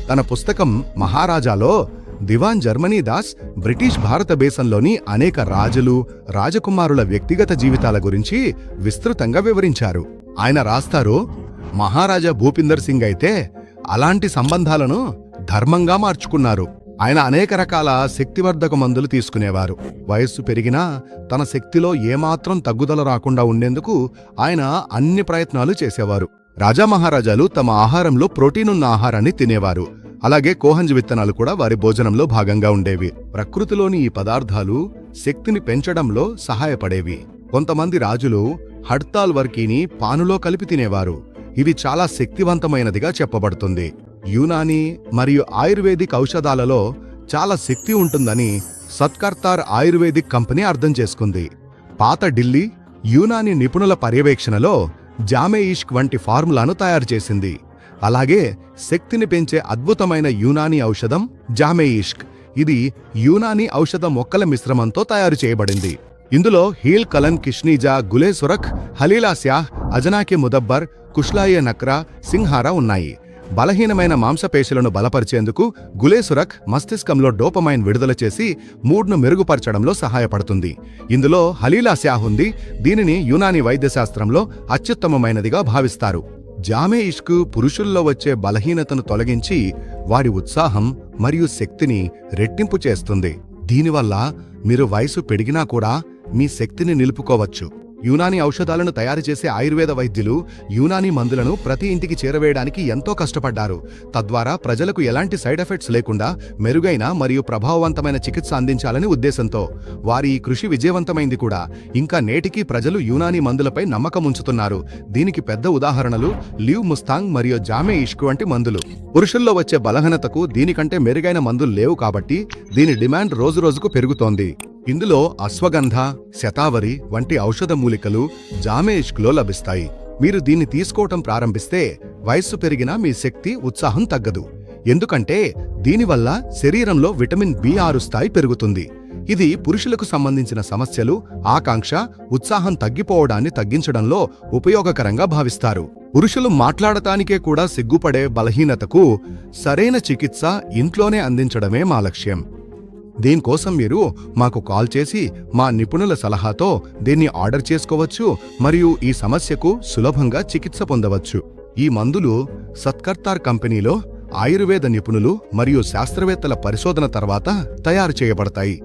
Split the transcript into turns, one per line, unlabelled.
తన పుస్తకం మహారాజాలో దివాన్ Germany Das British భారతదేశంలోని అనేక రాజులు రాజకుమారుల వ్యక్తిగత జీవితాల గురించి విస్తృతంగా వివరించారు. ఆయన రాస్తారు, మహారాజా భూపిందర్ సింగ్ అయితే అలాంటి సంబంధాలను ధర్మంగా మార్చుకున్నారు. ఆయన అనేక రకాల శక్తివర్ధక మందులు తీసుకునేవారు. వయస్సు పెరిగినా తన శక్తిలో ఏమాత్రం తగ్గుదల రాకుండా ఉండేందుకు ఆయన అన్ని ప్రయత్నాలు చేసేవారు. రాజా మహారాజాలు తమ ఆహారంలో ప్రోటీన్ ఉన్న ఆహారాన్ని తినేవారు. అలాగే కోహంజ్ విత్తనాలు కూడా వారి భోజనంలో భాగంగా ఉండేవి. ప్రకృతిలోని ఈ పదార్థాలు శక్తిని పెంచడంలో సహాయపడేవి. కొంతమంది రాజులు హడ్తాల్ వర్కీని పానులో కలిపి తినేవారు. ఇవి చాలా శక్తివంతమైనదిగా చెప్పబడుతుంది. యూనానీ మరియు ఆయుర్వేదిక్ ఔషధాలలో చాలా శక్తి ఉంటుందని సత్కర్తార్ ఆయుర్వేదిక్ కంపెనీ అర్థం చేసుకుంది. పాత ఢిల్లీ యూనానీ నిపుణుల పర్యవేక్షణలో జామే ఇష్క్ వంటి ఫార్ములాను తయారు చేసింది. అలాగే శక్తిని పెంచే అద్భుతమైన యూనానీ ఔషధం జామే ఇష్క్. ఇది యూనానీ ఔషధ మొక్కల మిశ్రమంతో తయారు చేయబడింది. ఇందులో హీల్ కలన్ కిష్నీజా గులే సురఖ్ హలీలాస్యాహ్ అజనాకి ముదబ్బర్ కుష్లాయే నక్రా సింహారా ఉన్నాయి. బలహీనమైన మాంసపేశులను బలపరిచేందుకు గులేసురఖ్ మస్తిష్కంలో డోపమైన్ విడుదల చేసి మూడ్ను మెరుగుపరచడంలో సహాయపడుతుంది. ఇందులో హలీలాస్యాహ్ ఉంది. దీనిని యునానీ వైద్యశాస్త్రంలో అత్యుత్తమమైనదిగా భావిస్తారు. జామే ఇష్క్ పురుషుల్లో వచ్చే బలహీనతను తొలగించి వారి ఉత్సాహం మరియు శక్తిని రెట్టింపు చేస్తుంది. దీనివల్ల మీరు వయసు పెరిగినా కూడా మీ శక్తిని నిలుపుకోవచ్చు. యూనానీ ఔషధాలను తయారు చేసే ఆయుర్వేద వైద్యులు యూనానీ మందులను ప్రతి ఇంటికి చేరవేయడానికి ఎంతో కష్టపడ్డారు. తద్వారా ప్రజలకు ఎలాంటి సైడ్ ఎఫెక్ట్స్ లేకుండా మెరుగైన మరియు ప్రభావవంతమైన చికిత్స అందించాలని ఉద్దేశంతో వారి ఈ కృషి విజయవంతమైంది కూడా. ఇంకా నేటికీ ప్రజలు యూనానీ మందులపై నమ్మకం ఉంచుతున్నారు. దీనికి పెద్ద ఉదాహరణలు లివ్ ముస్తాంగ్ మరియు జామే ఇష్క్ వంటి మందులు. పురుషుల్లో వచ్చే బలహీనతకు దీనికంటే మెరుగైన మందులు లేవు కాబట్టి దీని డిమాండ్ రోజురోజుకు పెరుగుతోంది. ఇందులో అశ్వగంధ, శతావరి వంటి ఔషధ మూలికలు జామే ఇష్క్లో లభిస్తాయి. మీరు దీన్ని తీసుకోవటం ప్రారంభిస్తే వయస్సు పెరిగినా మీ శక్తి, ఉత్సాహం తగ్గదు. ఎందుకంటే దీనివల్ల శరీరంలో విటమిన్ B6 స్థాయి పెరుగుతుంది. ఇది పురుషులకు సంబంధించిన సమస్యలు, ఆకాంక్ష, ఉత్సాహం తగ్గిపోవడాన్ని తగ్గించడంలో ఉపయోగకరంగా భావిస్తారు. పురుషులు మాట్లాడటానికే కూడా సిగ్గుపడే బలహీనతకు సరైన చికిత్స ఇంట్లోనే అందించడమే మా లక్ష్యం. దీనికోసం మీరు మాకు కాల్ చేసి మా నిపుణుల సలహాతో దీన్ని ఆర్డర్ చేసుకోవచ్చు మరియు ఈ సమస్యకు సులభంగా చికిత్స పొందవచ్చు. ఈ మందులు సత్కర్తార్ కంపెనీలో ఆయుర్వేద నిపుణులు మరియు శాస్త్రవేత్తల పరిశోధన తర్వాత తయారు చేయబడతాయి.